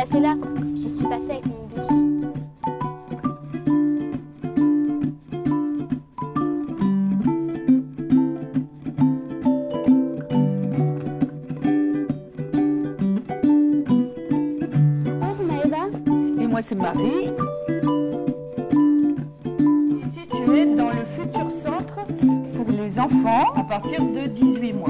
passée là. J'y suis passée avec mon bus. Bonjour Maëva. Et moi c'est Marie. Ici tu es dans le futur centre pour les enfants à partir de 18 mois.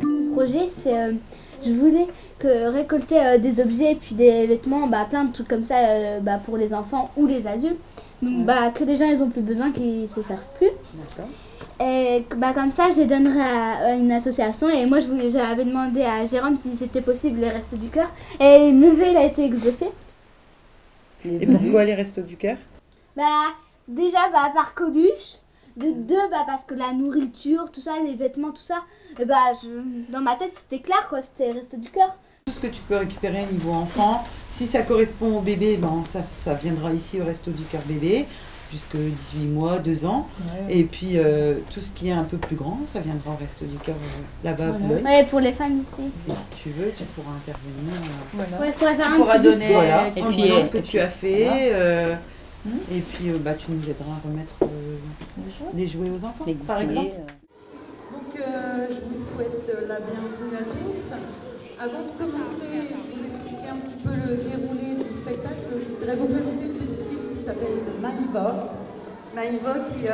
Mon projet c'est je voulais récolter des objets et puis des vêtements, plein de trucs comme ça pour les enfants ou les adultes, que les gens ils ont plus besoin, qu'ils se servent plus. Et comme ça, je les donnerai à une association. Et moi, j'avais demandé à Jérôme si c'était possible les Restos du Cœur. Et mon vœu, il a été exaucé. Et pourquoi les Restos du Cœur? Déjà, par Coluche. De deux, parce que la nourriture, tout ça, les vêtements, tout ça. Et dans ma tête, c'était clair, quoi. C'était les Restos du Cœur. Tout ce que tu peux récupérer niveau enfant, si ça correspond au bébé, ça viendra ici au Resto du Cœur bébé, jusqu'à 18 mois, 2 ans. Ouais. Et puis tout ce qui est un peu plus grand, ça viendra au Resto du Cœur là-bas à Boulogne. Ouais, pour les femmes ici. Et si tu veux, tu pourras intervenir. Ouais, tu pourras donner en disant ce que tu as fait. Et puis tu nous aideras à remettre les jouets aux enfants, par exemple. Donc je vous souhaite la bienvenue à tous. Avant de commencer, vous expliquer un petit peu le déroulé du spectacle, je voudrais vous présenter une petite fille qui s'appelle Maïva. Maïva qui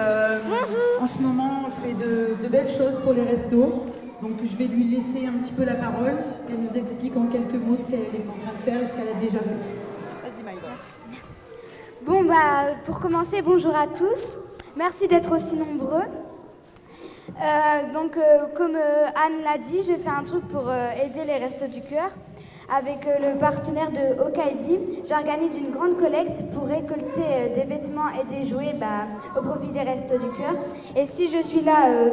en ce moment fait de belles choses pour les restos. Donc je vais lui laisser un petit peu la parole. Elle nous explique en quelques mots ce qu'elle est en train de faire et ce qu'elle a déjà fait. Vas-y Maïva. Merci. Bon pour commencer, bonjour à tous. Merci d'être aussi nombreux. Comme Anne l'a dit, je fais un truc pour aider les Restos du Cœur. Avec le partenaire de Hokaidi, j'organise une grande collecte pour récolter des vêtements et des jouets au profit des Restos du Cœur. Et si je suis là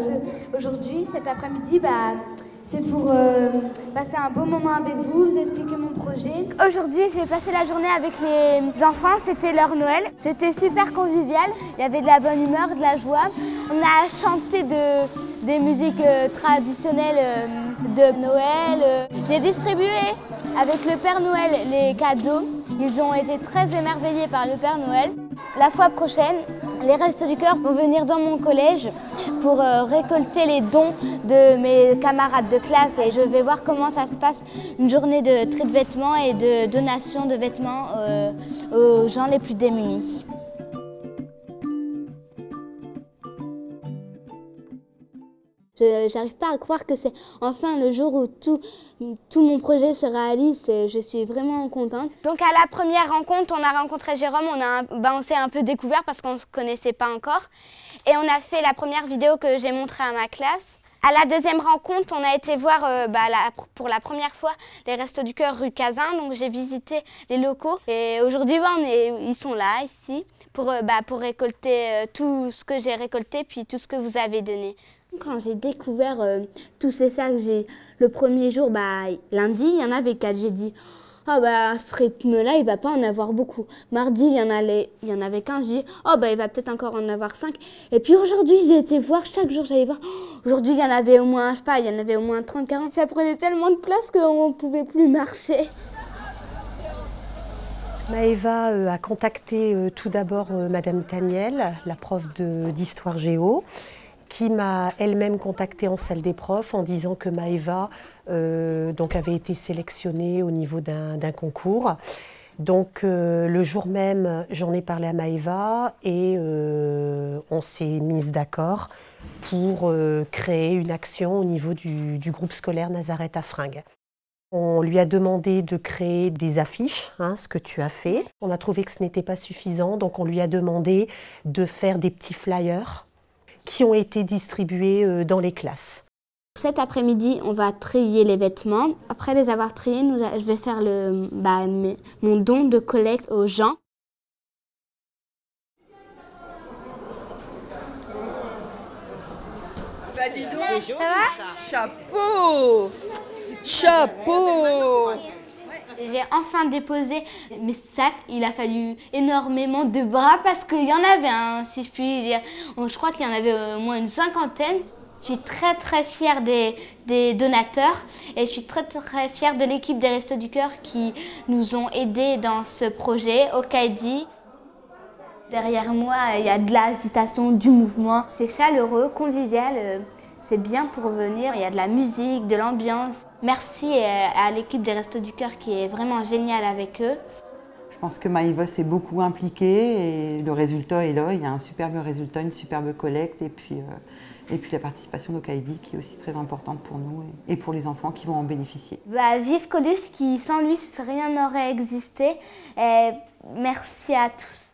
aujourd'hui, cet après-midi, c'est pour passer un beau moment avec vous, vous expliquer mon projet. Aujourd'hui, j'ai passé la journée avec les enfants, c'était leur Noël. C'était super convivial, il y avait de la bonne humeur, de la joie. On a chanté des musiques traditionnelles de Noël. J'ai distribué avec le Père Noël les cadeaux. Ils ont été très émerveillés par le Père Noël. La fois prochaine, les Restos du Cœur vont venir dans mon collège pour récolter les dons de mes camarades de classe et je vais voir comment ça se passe une journée de tri de vêtements et de donation de vêtements aux gens les plus démunis. J'arrive pas à croire que c'est enfin le jour où tout mon projet se réalise et je suis vraiment contente. Donc à la première rencontre, on a rencontré Jérôme, on s'est un peu découvert parce qu'on ne se connaissait pas encore. Et on a fait la première vidéo que j'ai montrée à ma classe. À la deuxième rencontre, on a été voir pour la première fois les Restos du Cœur rue Cazin. Donc j'ai visité les locaux et aujourd'hui ils sont là, ici, pour récolter tout ce que j'ai récolté puis tout ce que vous avez donné. Quand j'ai découvert tous ces sacs, le premier jour, lundi, il y en avait 4. J'ai dit, à ce rythme-là, il va pas en avoir beaucoup. Mardi, il y en avait 15. J'ai dit, il va peut-être encore en avoir 5. Et puis aujourd'hui, j'ai été voir, chaque jour, j'allais voir. Aujourd'hui, il y en avait au moins, il y en avait au moins 30, 40. Ça prenait tellement de place qu'on ne pouvait plus marcher. Maëva a contacté tout d'abord Madame Taniel, la prof d'histoire géo, qui m'a elle-même contactée en salle des profs en disant que Maëva avait été sélectionnée au niveau d'un concours. Donc le jour même, j'en ai parlé à Maëva et on s'est mise d'accord pour créer une action au niveau du groupe scolaire Nazareth à Fringues. On lui a demandé de créer des affiches, ce que tu as fait. On a trouvé que ce n'était pas suffisant, donc on lui a demandé de faire des petits flyers qui ont été distribués dans les classes. Cet après-midi, on va trier les vêtements. Après les avoir triés, je vais faire mon don de collecte aux gens. Dis donc, ça va ? chapeau! Chapeau! J'ai enfin déposé mes sacs. Il a fallu énormément de bras parce qu'il y en avait, hein, si je puis dire. Je crois qu'il y en avait au moins une cinquantaine. Je suis très fière des donateurs et je suis très fière de l'équipe des Restos du Cœur qui nous ont aidés dans ce projet, Okaidi. Derrière moi, il y a de l'agitation, du mouvement. C'est chaleureux, convivial, c'est bien pour venir. Il y a de la musique, de l'ambiance. Merci à l'équipe des Restos du Cœur qui est vraiment géniale avec eux. Je pense que Maëva s'est beaucoup impliquée et le résultat est là. Il y a un superbe résultat, une superbe collecte et puis la participation d'Okaidi qui est aussi très importante pour nous et pour les enfants qui vont en bénéficier. Vive Coluche qui sans lui rien n'aurait existé. Et merci à tous.